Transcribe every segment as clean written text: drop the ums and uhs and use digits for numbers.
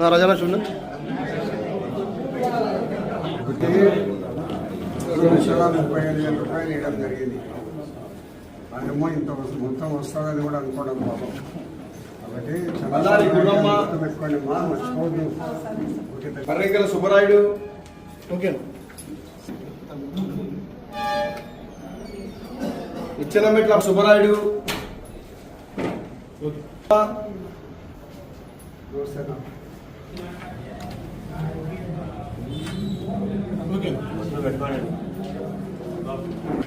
రాజానా చూడండి. 2,35,000 రూపాయలు ఇవ్వడం జరిగింది. అదేమో ఇంత మొత్తం వస్తుందని కూడా అనుకోవడం పాపం. కాబట్టి పెట్టుకోండి మా మర్చిపోద్దు. పర్రెంకల సుబ్బరాయుడు, ఓకే, ఇచ్చనమెట్ల సుబ్బరాయుడు,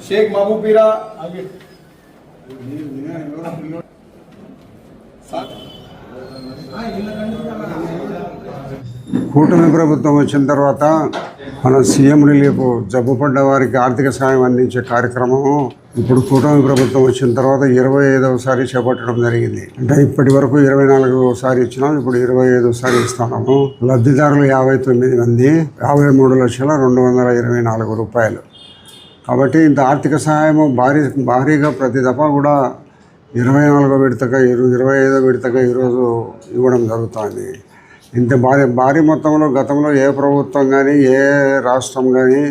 షేక్ మహబూబీరా, కూటమి ప్రభుత్వం వచ్చిన తర్వాత మన సీఎం రిలీఫ్ జబ్బు పడ్డ వారికి ఆర్థిక సాయం అందించే కార్యక్రమం ఇప్పుడు కూటమి ప్రభుత్వం వచ్చిన తర్వాత 25వసారి చేపట్టడం జరిగింది. అంటే ఇప్పటి వరకు 24వసారి ఇచ్చినాం, ఇప్పుడు 25వసారి ఇస్తున్నాము. లబ్ధిదారులు 59 మంది, 53,224 రూపాయలు. కాబట్టి ఇంత ఆర్థిక సహాయము భారీగా ప్రతి దఫా కూడా 24వ విడతగా 25వ విడతగా ఈరోజు ఇవ్వడం జరుగుతుంది. ఇంత భారీ మొత్తంలో గతంలో ఏ ప్రభుత్వం కానీ ఏ రాష్ట్రం కానీ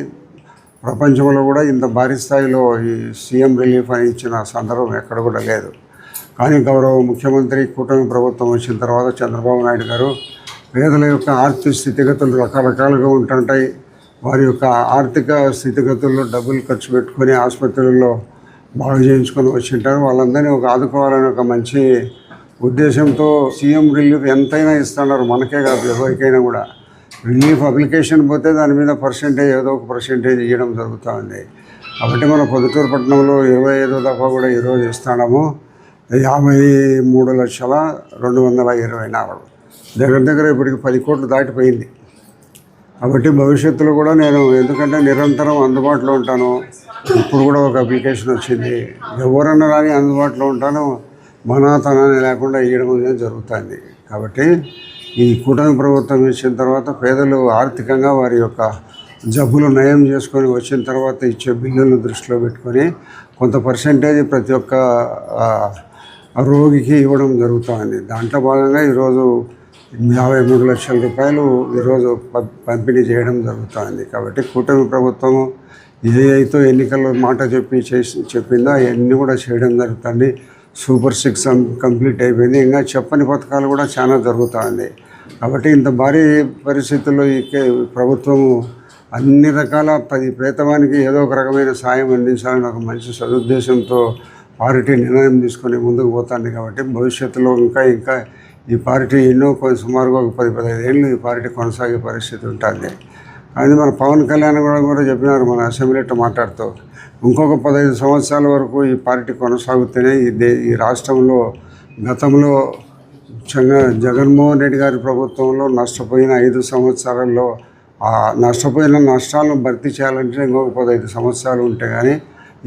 ప్రపంచంలో కూడా ఇంత భారీ స్థాయిలో ఈ సీఎం రిలీఫ్ అని ఇచ్చిన సందర్భం ఎక్కడ కూడా లేదు. కానీ గౌరవ ముఖ్యమంత్రి కూటమి ప్రభుత్వం వచ్చిన తర్వాత చంద్రబాబు నాయుడు గారు పేదల యొక్క ఆర్థిక స్థితిగతులు రకరకాలుగా ఉంటుంటాయి. వారి యొక్క ఆర్థిక స్థితిగతుల్లో డబ్బులు ఖర్చు పెట్టుకొని ఆసుపత్రుల్లో బాగు చేయించుకొని వచ్చింటారు. వాళ్ళందరినీ ఆదుకోవాలని ఒక మంచి ఉద్దేశంతో సీఎం రిలీఫ్ ఎంతైనా ఇస్తున్నారు. మనకే కాదు, ఎవరికైనా కూడా రిలీఫ్ అప్లికేషన్ పోతే దాని మీద పర్సెంటేజ్ ఏదో ఒక పర్సెంటేజ్ ఇవ్వడం జరుగుతూ ఉంది. కాబట్టి మన పొద్దుటూరు పట్టణంలో 25వ దఫా కూడా ఈరోజు ఇస్తున్నాము. 53,224 దగ్గర ఇప్పటికి 10 కోట్లు దాటిపోయింది. కాబట్టి భవిష్యత్తులో కూడా నేను ఎందుకంటే నిరంతరం అందుబాటులో ఉంటాను. ఇప్పుడు కూడా ఒక అప్లికేషన్ వచ్చింది, ఎవరన్నా రాని అందుబాటులో ఉంటాను. మనాతనాన్ని లేకుండా ఇవ్వడం జరుగుతుంది. కాబట్టి ఈ కూటమి ప్రభుత్వం ఇచ్చిన తర్వాత పేదలు ఆర్థికంగా వారి యొక్క జబ్బులు నయం చేసుకొని వచ్చిన తర్వాత ఇచ్చే బిల్లులను దృష్టిలో పెట్టుకొని కొంత పర్సెంటేజ్ ప్రతి ఒక్క రోగికి ఇవ్వడం జరుగుతుంది. దాంట్లో భాగంగా ఈరోజు 53 లక్షల రూపాయలు ఈరోజు పంపిణీ చేయడం జరుగుతుంది. కాబట్టి కూటమి ప్రభుత్వము ఏదైతే ఎన్నికల్లో మాట చెప్పిందో అవన్నీ కూడా చేయడం జరుగుతుంది. సూపర్ 6 కంప్లీట్ అయిపోయింది. ఇంకా చెప్పని పథకాలు కూడా చాలా జరుగుతుంది. కాబట్టి ఇంత భారీ పరిస్థితుల్లో ఈ ప్రభుత్వము అన్ని రకాల పేదవానికి ఏదో ఒక రకమైన సాయం అందించాలని ఒక మంచి సదుద్దేశంతో పార్టీ నిర్ణయం తీసుకొని ముందుకు పోతుంది. కాబట్టి భవిష్యత్తులో ఇంకా ఈ పార్టీ సుమారుగా ఒక 10-15 ఏళ్ళు ఈ పార్టీ కొనసాగే పరిస్థితి ఉంటుంది. అది మన పవన్ కళ్యాణ్ కూడా చెప్పినారు మన అసెంబ్లీలో మాట్లాడుతూ, ఇంకొక 15 సంవత్సరాల వరకు ఈ పార్టీ కొనసాగుతూనే ఈ రాష్ట్రంలో గతంలో జగన్మోహన్ రెడ్డి గారి ప్రభుత్వంలో నష్టపోయిన 5 సంవత్సరాల్లో ఆ నష్టపోయిన నష్టాలను భర్తీ చేయాలంటే ఇంకొక 15 సంవత్సరాలు ఉంటే కానీ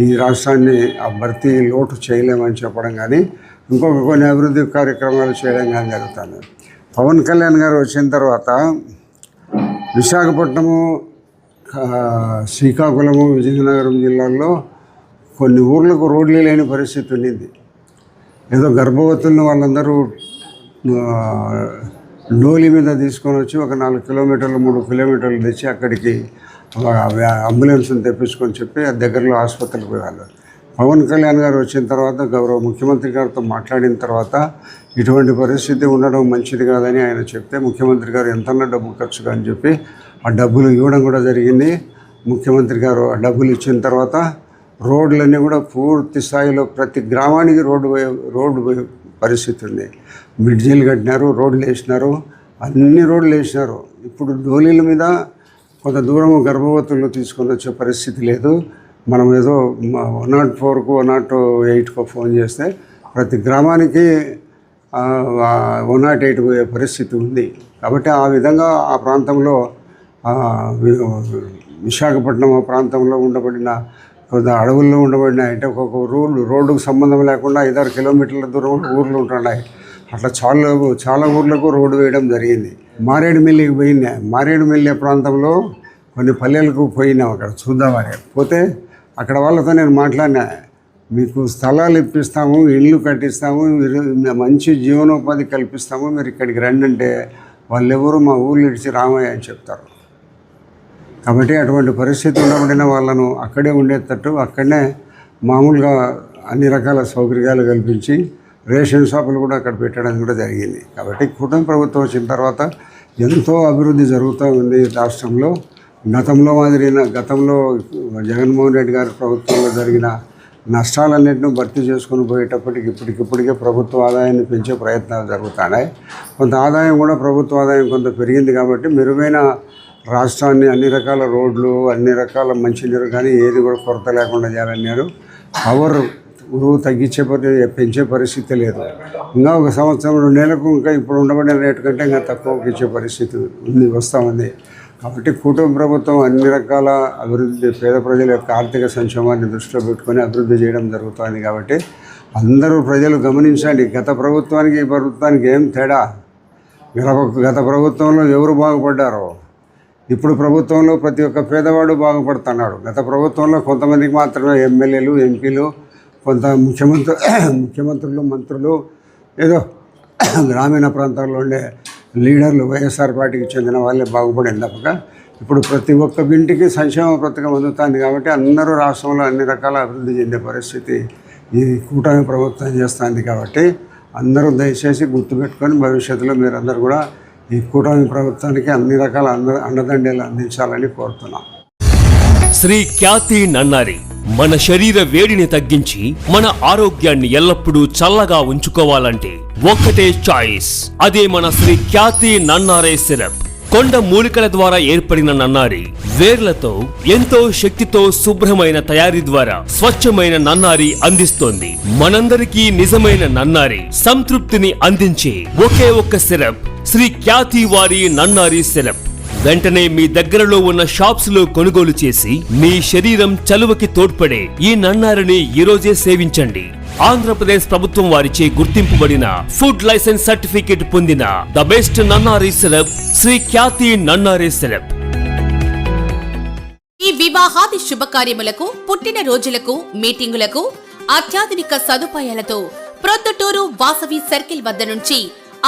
ఈ రాష్ట్రాన్ని ఆ భర్తీ లోటు చేయలేమని చెప్పడం కానీ ఇంకొక కొన్ని అభివృద్ధి కార్యక్రమాలు చేయడం కానీ జరుగుతుంది. పవన్ కళ్యాణ్ గారు వచ్చిన తర్వాత విశాఖపట్నము, శ్రీకాకుళము, విజయనగరం జిల్లాల్లో కొన్ని ఊర్లకు రోడ్లు లేని పరిస్థితి ఉండింది. ఏదో గర్భవతులను వాళ్ళందరూ డోలి మీద తీసుకొని వచ్చి ఒక 4 కిలోమీటర్లు 3 కిలోమీటర్లు తెచ్చి అక్కడికి అంబులెన్స్ని తెప్పించుకొని చెప్పి ఆ దగ్గరలో ఆసుపత్రికి పోయాలి. పవన్ కళ్యాణ్ గారు వచ్చిన తర్వాత గౌరవ ముఖ్యమంత్రి గారితో మాట్లాడిన తర్వాత ఇటువంటి పరిస్థితి ఉండడం మంచిది కాదని ఆయన చెప్తే ముఖ్యమంత్రి గారు ఎంతన్నా డబ్బు ఖర్చుగా అని చెప్పి ఆ డబ్బులు ఇవ్వడం కూడా జరిగింది. ముఖ్యమంత్రి గారు ఆ డబ్బులు ఇచ్చిన తర్వాత రోడ్లన్నీ కూడా పూర్తి స్థాయిలో ప్రతి గ్రామానికి రోడ్డు పరిస్థితి ఉంది. బ్రిడ్జీలు కట్టినారు, రోడ్లు వేసినారు, అన్ని రోడ్లు వేసినారు. ఇప్పుడు డోలీల మీద కొంత దూరం గర్భవతులను తీసుకొని వచ్చే పరిస్థితి లేదు. మనం ఏదో 104కో 108కో ఫోన్ చేస్తే ప్రతి గ్రామానికి 108 పోయే పరిస్థితి ఉంది. కాబట్టి ఆ విధంగా ఆ ప్రాంతంలో విశాఖపట్నం ఆ ప్రాంతంలో ఉండబడిన కొంత అడవుల్లో ఉండబడిన అంటే ఒక్కొక్క రోడ్డుకు సంబంధం లేకుండా 5-6 కిలోమీటర్ల దూరంలో ఊర్లు ఉంటున్నాయి. అట్లా చాలా ఊర్లకు రోడ్డు వేయడం జరిగింది. మారేడుమిల్లికి పోయినా, మారేడుమిల్లి ప్రాంతంలో కొన్ని పల్లెలకు పోయినాం, అక్కడ చూద్దామని పోతే అక్కడ వాళ్ళతో నేను మాట్లాడినా, మీకు స్థలాలు ఇప్పిస్తాము, ఇళ్ళు కట్టిస్తాము, మంచి జీవనోపాధి కల్పిస్తాము, మీరు ఇక్కడికి రండి అంటే వాళ్ళెవరు మా ఊళ్ళు ఇడిచి రామయ్య అని చెప్తారు. కాబట్టి అటువంటి పరిస్థితి ఉండబడిన వాళ్ళను అక్కడే ఉండేటట్టు అక్కడనే మామూలుగా అన్ని రకాల సౌకర్యాలు కల్పించి రేషన్ షాపులు కూడా అక్కడ పెట్టడం కూడా జరిగింది. కాబట్టి కూటమి ప్రభుత్వం వచ్చిన తర్వాత ఎంతో అభివృద్ధి జరుగుతూ ఉంది రాష్ట్రంలో. గతంలో జగన్మోహన్ రెడ్డి గారి ప్రభుత్వంలో జరిగిన నష్టాలన్నింటినీ భర్తీ చేసుకుని పోయేటప్పటికి ఇప్పటికే ప్రభుత్వ ఆదాయాన్ని పెంచే ప్రయత్నాలు జరుగుతున్నాయి. కొంత ఆదాయం కూడా ప్రభుత్వ ఆదాయం కొంత పెరిగింది కాబట్టి మెరుగైన రాష్ట్రాన్ని అన్ని రకాల రోడ్లు, అన్ని రకాల మంచినీరు కానీ ఏది కూడా కొరత లేకుండా చేయాలన్నారు. పవర్ పెంచే పరిస్థితి లేదు. ఇంకా ఒక సంవత్సరం 2 నెలలకు ఇంకా ఇప్పుడు ఉండబడిన రేటు కంటే ఇంకా తక్కువకి ఇచ్చే పరిస్థితి వస్తూ ఉంది. కాబట్టి కూటమి ప్రభుత్వం అన్ని రకాల అభివృద్ధి, పేద ప్రజల యొక్క ఆర్థిక సంక్షేమాన్ని దృష్టిలో పెట్టుకొని అభివృద్ధి చేయడం జరుగుతుంది. కాబట్టి అందరూ ప్రజలు గమనించండి, గత ప్రభుత్వానికి ఈ ప్రభుత్వానికి ఏం తేడా. గత ప్రభుత్వంలో ఎవరు బాగుపడ్డారో ఇప్పుడు ప్రభుత్వంలో ప్రతి ఒక్క పేదవాడు బాగుపడుతున్నాడు. గత ప్రభుత్వంలో కొంతమందికి మాత్రమే ఎమ్మెల్యేలు, ఎంపీలు, కొంత ముఖ్యమంత్రులు, మంత్రులు, ఏదో గ్రామీణ ప్రాంతాల్లో ఉండే లీడర్లు, వైఎస్ఆర్ పార్టీకి చెందిన వాళ్ళే బాగుపడింది తప్పక ఇప్పుడు ప్రతి ఒక్క ఇంటికి సంక్షేమ పథకం అందుతుంది. కాబట్టి అందరూ రాష్ట్రంలో అన్ని రకాల అభివృద్ధి చెందే పరిస్థితి ఈ కూటమి ప్రభుత్వం చేస్తుంది. కాబట్టి అందరూ దయచేసి గుర్తుపెట్టుకొని భవిష్యత్తులో మీరందరూ కూడా ఈ కూటమి ప్రభుత్వానికి అన్ని రకాల అండదండలు అందించాలని కోరుతున్నాం. శ్రీ ఖ్యాతి నన్నారి మన శరీర వేడిని తగ్గించి మన ఆరోగ్యాన్ని ఎల్లప్పుడూ చల్లగా ఉంచుకోవాలంటే ఒక్కటే చాయిస్, అదే మన శ్రీ ఖ్యాతి నన్నారే సిరప్. కొండ మూలికల ద్వారా ఏర్పడిన నన్నారి వేర్లతో ఎంతో శక్తితో శుభ్రమైన తయారీ ద్వారా స్వచ్ఛమైన నన్నారి అందిస్తోంది. మనందరికీ నిజమైన నన్నారి సంతృప్తిని అందించే ఒకే ఒక్క సిరప్ శ్రీ ఖ్యాతి వారి నన్నారి సిరప్. వెంటనే మీ దగ్గరలో ఉన్న షాప్స్ లో కొనుగోలు చేసి మీ శరీరం చలువకి తోడ్పడే ఈ నన్నారిని ఈరోజే సేవించండి. ఆంధ్రప్రదేశ్ ప్రభుత్వం వారిచే గుర్తింపుబడిన ఫుడ్ లైసెన్స్ సర్టిఫికేట్ పొందిన the best నన్నారి syrup Shri Khyati నన్నారి syrup. ఈ వివాహాది శుభకార్యములకు, పుట్టిన రోజులకు, మీటింగులకు అత్యాధునిక సదుపాయాలతో ప్రొద్దుటూరు వాసవి సర్కిల్ వద్ద నుంచి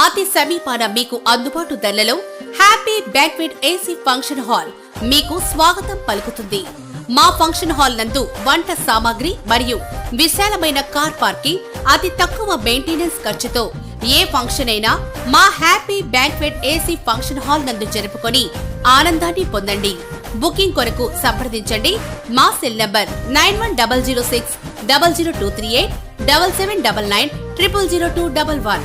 అతి సమీపాన మీకు అందుబాటు ధరలలో happy banquet AC function hall మీకు స్వాగతం పలుకుతుంది. మా ఫంక్షన్ హాల్ నందు వంట సామాగ్రి మరియు విశాలమైన కార్ పార్కింగ్, అతి తక్కువ మెయింటెనెన్స్ ఖర్చుతో ఏ ఫంక్షన్ అయినా మా happy banquet AC function hall నందు జరుపుకొని ఆనందాన్ని పొందండి. బుకింగ్ కొరకు సంప్రదించండి. మా సెల్ నంబర్ 9100600238 7799 000211.